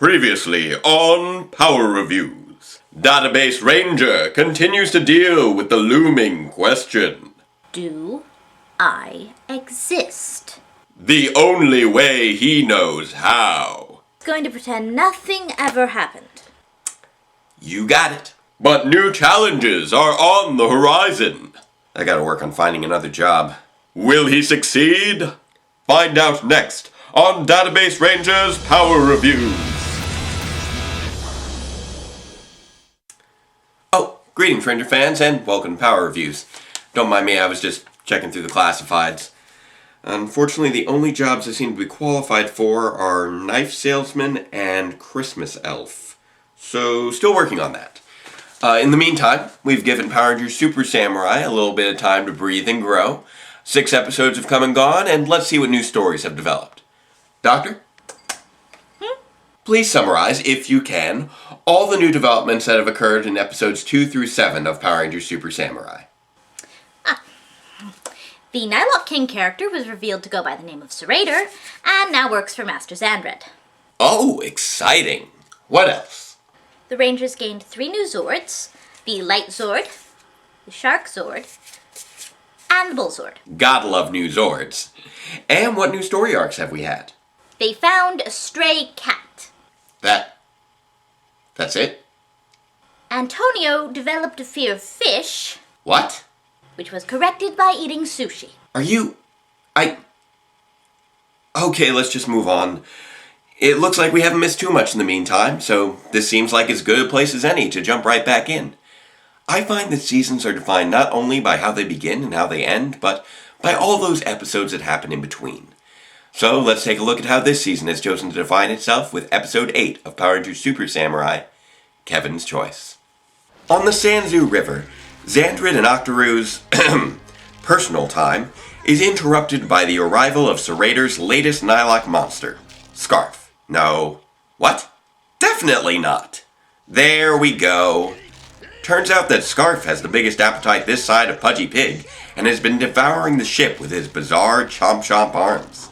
Previously on Power Reviews, Database Ranger continues to deal with the looming question. Do I exist? The only way he knows how. He's going to pretend nothing ever happened. You got it. But new challenges are on the horizon. I gotta work on finding another job. Will he succeed? Find out next on Database Ranger's Power Reviews. Oh, greetings Ranger fans and welcome to Power Reviews. Don't mind me, I was just checking through the classifieds. Unfortunately, the only jobs I seem to be qualified for are knife salesman and Christmas elf. So, still working on that. In the meantime, we've given Power Rangers Super Samurai a little bit of time to breathe and grow. 6 episodes have come and gone, and let's see what new stories have developed. Doctor? Please summarize, if you can, all the new developments that have occurred in episodes 2 through 7 of Power Rangers Super Samurai. The Nylok King character was revealed to go by the name of Serrator, and now works for Master Xandred. Oh, exciting! What else? The Rangers gained 3 new Zords, the Light Zord, the Shark Zord, and the Bull Zord. Gotta love new Zords. And what new story arcs have we had? They found a stray cat. That's it? Antonio developed a fear of fish. What? Which was corrected by eating sushi. Okay, let's just move on. It looks like we haven't missed too much in the meantime, so this seems like as good a place as any to jump right back in. I find that seasons are defined not only by how they begin and how they end, but by all those episodes that happen in between. So let's take a look at how this season has chosen to define itself with episode 8 of Power Rangers Super Samurai, Kevin's Choice. On the Sanzu River, Xandred and Octoroo's personal time is interrupted by the arrival of Serrator's latest Nylok monster, Scarf. No. What? Definitely not. There we go. Turns out that Scarf has the biggest appetite this side of Pudgy Pig and has been devouring the ship with his bizarre chomp-chomp arms.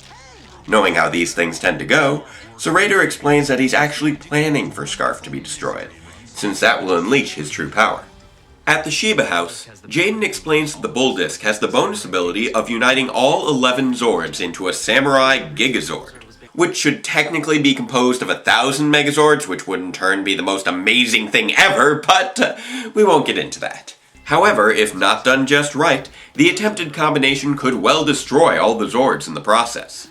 Knowing how these things tend to go, Serrator explains that he's actually planning for Scarf to be destroyed, since that will unleash his true power. At the Shiba house, Jaden explains that the Bull Disc has the bonus ability of uniting all 11 Zords into a Samurai Gigazord, which should technically be composed of 1,000 Megazords, which would in turn be the most amazing thing ever, but we won't get into that. However, if not done just right, the attempted combination could well destroy all the Zords in the process.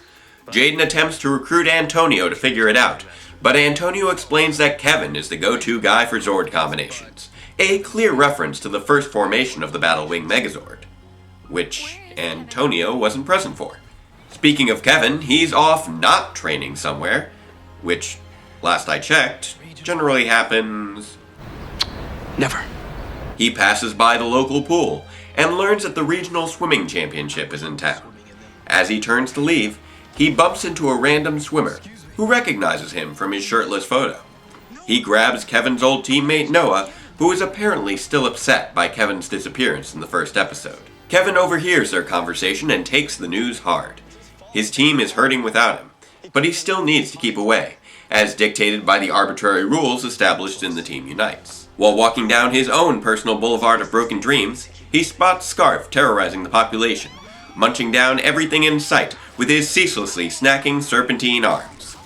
Jaden attempts to recruit Antonio to figure it out, but Antonio explains that Kevin is the go-to guy for Zord combinations, a clear reference to the first formation of the Battlewing Megazord, which Antonio wasn't present for. Speaking of Kevin, he's off not training somewhere, which, last I checked, generally happens... Never. He passes by the local pool and learns that the regional swimming championship is in town. As he turns to leave, he bumps into a random swimmer who recognizes him from his shirtless photo. He grabs Kevin's old teammate Noah, who is apparently still upset by Kevin's disappearance in the first episode. Kevin overhears their conversation and takes the news hard. His team is hurting without him, but he still needs to keep away, as dictated by the arbitrary rules established in the Team Unites. While walking down his own personal boulevard of broken dreams, he spots Scarf terrorizing the population, munching down everything in sight with his ceaselessly snacking serpentine arms.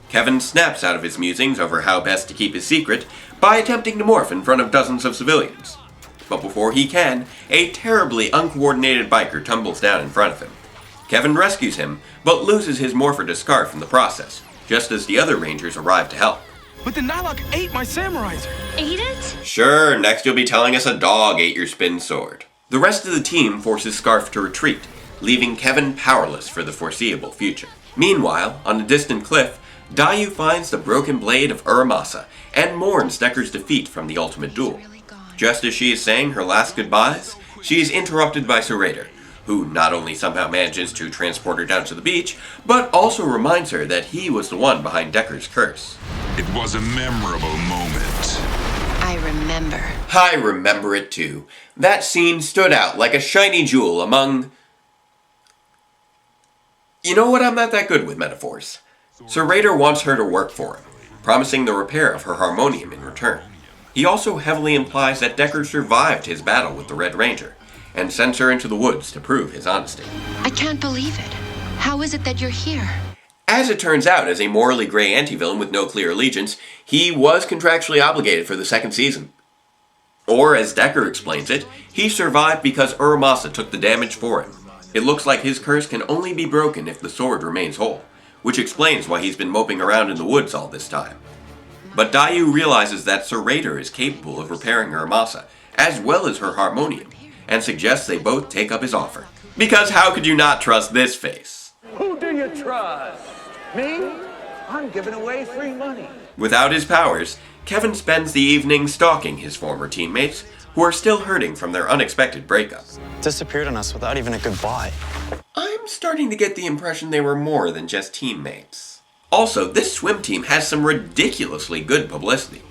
Kevin snaps out of his musings over how best to keep his secret by attempting to morph in front of dozens of civilians. But before he can, a terribly uncoordinated biker tumbles down in front of him. Kevin rescues him, but loses his morpher to Scarf in the process, just as the other Rangers arrive to help. But the Nylok ate my Samuraizer. Ate it? Sure, next you'll be telling us a dog ate your spin sword. The rest of the team forces Scarf to retreat, leaving Kevin powerless for the foreseeable future. Meanwhile, on a distant cliff, Dayu finds the broken blade of Uramasa and mourns Decker's defeat from the ultimate duel. Just as she is saying her last goodbyes, she is interrupted by Serrator, who not only somehow manages to transport her down to the beach, but also reminds her that he was the one behind Decker's curse. It was a memorable moment. I remember. I remember it too. That scene stood out like a shiny jewel among... You know what, I'm not that good with metaphors. Serrator wants her to work for him. promising the repair of her harmonium in return. He also heavily implies that Decker survived his battle with the Red Ranger, and sends her into the woods to prove his honesty. I can't believe it. How is it that you're here? As it turns out, as a morally gray anti-villain with no clear allegiance, he was contractually obligated for the second season. Or, as Decker explains it, he survived because Uramasa took the damage for him. It looks like his curse can only be broken if the sword remains whole, which explains why he's been moping around in the woods all this time. But Dayu realizes that Sir Raider is capable of repairing Uramasa, as well as her harmonium, and suggests they both take up his offer. Because how could you not trust this face? Who do you trust? Me? I'm giving away free money. Without his powers, Kevin spends the evening stalking his former teammates, who are still hurting from their unexpected breakup. Disappeared on us without even a goodbye. I'm starting to get the impression they were more than just teammates. Also, this swim team has some ridiculously good publicity.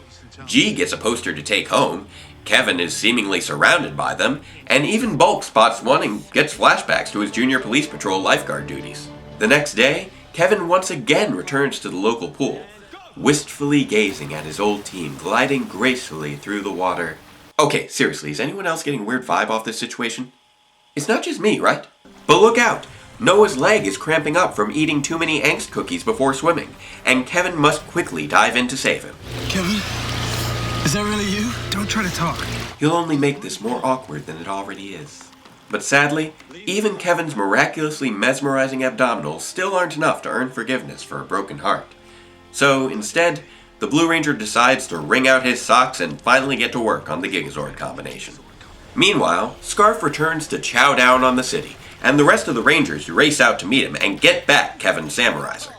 G gets a poster to take home, Kevin is seemingly surrounded by them, and even Bulk spots one and gets flashbacks to his junior police patrol lifeguard duties. The next day, Kevin once again returns to the local pool, wistfully gazing at his old team gliding gracefully through the water. Okay, seriously, is anyone else getting a weird vibe off this situation? It's not just me, right? But look out! Noah's leg is cramping up from eating too many angst cookies before swimming, and Kevin must quickly dive in to save him. Kevin? Is that really you? Don't try to talk. He'll only make this more awkward than it already is. But sadly, even Kevin's miraculously mesmerizing abdominals still aren't enough to earn forgiveness for a broken heart. So instead, the Blue Ranger decides to wring out his socks and finally get to work on the Gigazord combination. Meanwhile, Scarf returns to chow down on the city, and the rest of the Rangers race out to meet him and get back Kevin Samurizer.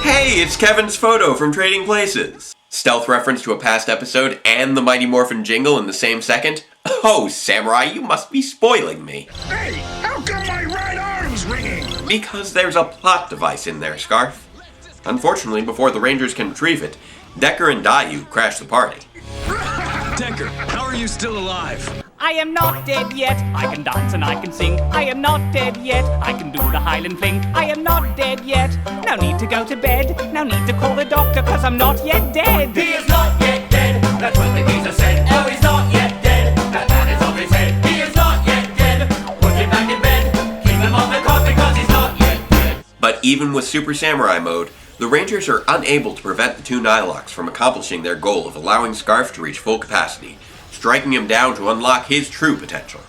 Hey, it's Kevin's photo from Trading Places! Stealth reference to a past episode and the Mighty Morphin jingle in the same second? Oh, Samurai, you must be spoiling me. Hey, how come my right arm's ringing? Because there's a plot device in there, Scarf. Unfortunately, before the Rangers can retrieve it, Decker and Dayu crash the party. Decker, how are you still alive? I am not dead yet. I can dance and I can sing. I am not dead yet. I can do the Highland fling. I am not dead yet. No need to go to bed. No need to call the doctor, cause I'm not yet dead. He is not yet dead. That's what the geezer said. Oh, he's not yet dead. That man is off his head. He is not yet dead. Put him back in bed. Keep him on the cot because he's not yet dead. But even with Super Samurai mode, the Rangers are unable to prevent the two Nihilocks from accomplishing their goal of allowing Scarf to reach full capacity, striking him down to unlock his true potential.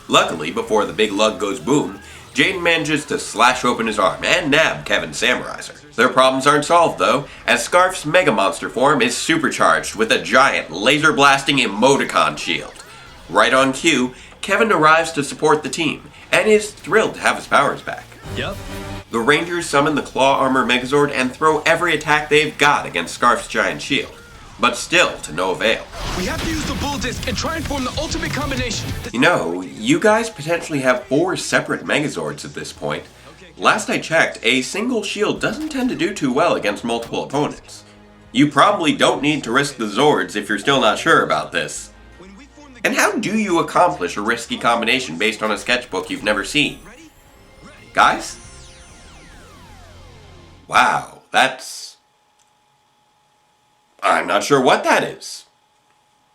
Luckily, before the big lug goes boom, Jaden manages to slash open his arm and nab Kevin's Samurizer. Their problems aren't solved though, as Scarf's Mega Monster form is supercharged with a giant laser-blasting emoticon shield. Right on cue, Kevin arrives to support the team, and is thrilled to have his powers back. Yep. The Rangers summon the Claw Armor Megazord and throw every attack they've got against Scarf's giant shield, but still to no avail. We have to use the bull disc and try and form the ultimate combination. You know, you guys potentially have 4 separate Megazords at this point. Last I checked, a single shield doesn't tend to do too well against multiple opponents. You probably don't need to risk the Zords if you're still not sure about this. And how do you accomplish a risky combination based on a sketchbook you've never seen? Guys? Wow, that's... I'm not sure what that is.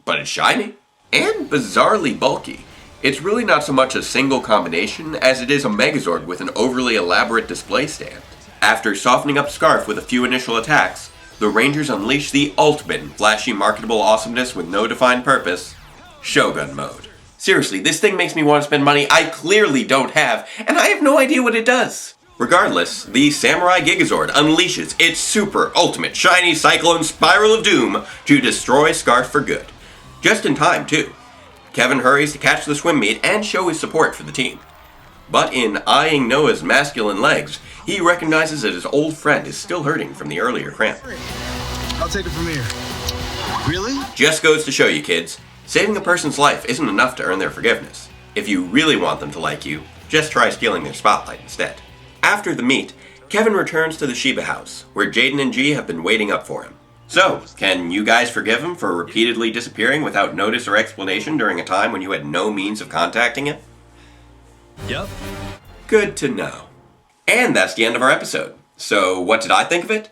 But it's shiny. And bizarrely bulky. It's really not so much a single combination as it is a Megazord with an overly elaborate display stand. After softening up Scarf with a few initial attacks, the Rangers unleash the ultimate in flashy marketable awesomeness with no defined purpose, Shogun mode. Seriously, this thing makes me want to spend money I clearly don't have, and I have no idea what it does. Regardless, the Samurai Gigazord unleashes its super ultimate shiny cyclone spiral of doom to destroy Scarf for good. Just in time, too. Kevin hurries to catch the swim meet and show his support for the team. But in eyeing Noah's masculine legs, he recognizes that his old friend is still hurting from the earlier cramp. I'll take it from here. Really? Just goes to show you, kids, saving a person's life isn't enough to earn their forgiveness. If you really want them to like you, just try stealing their spotlight instead. After the meet, Kevin returns to the Shiba house, where Jaden and G have been waiting up for him. So, can you guys forgive him for repeatedly disappearing without notice or explanation during a time when you had no means of contacting him? Yep. Good to know. And that's the end of our episode. So, what did I think of it?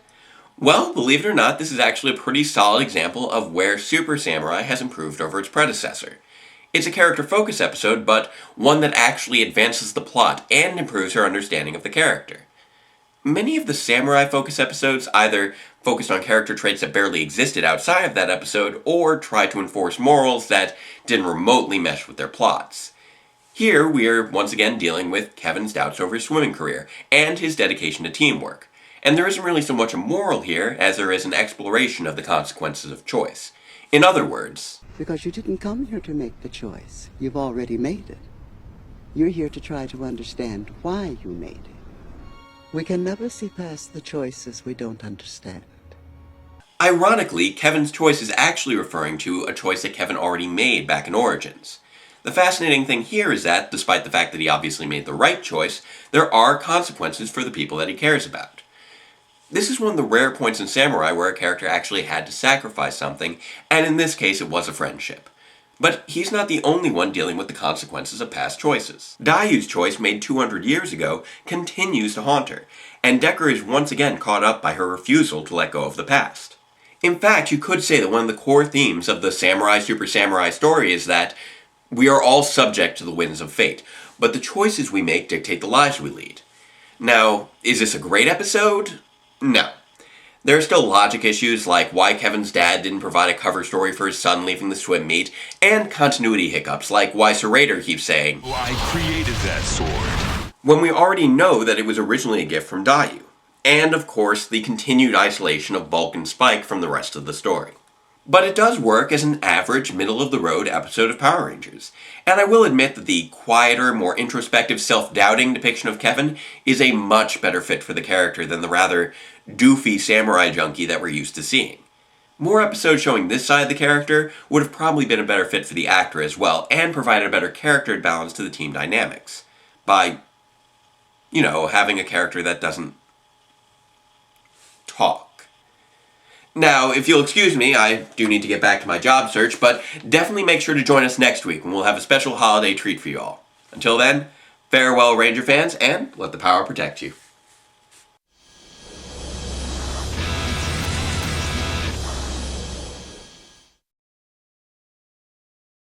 Well, believe it or not, this is actually a pretty solid example of where Super Samurai has improved over its predecessor. It's a character focus episode, but one that actually advances the plot and improves our understanding of the character. Many of the samurai focus episodes either focused on character traits that barely existed outside of that episode, or tried to enforce morals that didn't remotely mesh with their plots. Here, we are once again dealing with Kevin's doubts over his swimming career, and his dedication to teamwork. And there isn't really so much a moral here, as there is an exploration of the consequences of choice. In other words, because you didn't come here to make the choice. You've already made it. You're here to try to understand why you made it. We can never see past the choices we don't understand. Ironically, Kevin's choice is actually referring to a choice that Kevin already made back in Origins. The fascinating thing here is that, despite the fact that he obviously made the right choice, there are consequences for the people that he cares about. This is one of the rare points in Samurai where a character actually had to sacrifice something, and in this case it was a friendship. But he's not the only one dealing with the consequences of past choices. Dayu's choice, made 200 years ago, continues to haunt her, and Decker is once again caught up by her refusal to let go of the past. In fact, you could say that one of the core themes of the Samurai Super Samurai story is that we are all subject to the winds of fate, but the choices we make dictate the lives we lead. Now, is this a great episode? No. There are still logic issues like why Kevin's dad didn't provide a cover story for his son leaving the swim meet, and continuity hiccups like why Serrator keeps saying, "Oh, I created that sword," when we already know that it was originally a gift from Dayu. And of course, the continued isolation of Bulk and Spike from the rest of the story. But it does work as an average, middle-of-the-road episode of Power Rangers. And I will admit that the quieter, more introspective, self-doubting depiction of Kevin is a much better fit for the character than the rather doofy samurai junkie that we're used to seeing. More episodes showing this side of the character would have probably been a better fit for the actor as well, and provided a better character balance to the team dynamics. By, having a character that doesn't talk. Now, if you'll excuse me, I do need to get back to my job search, but definitely make sure to join us next week when we'll have a special holiday treat for you all. Until then, farewell Ranger fans, and let the power protect you.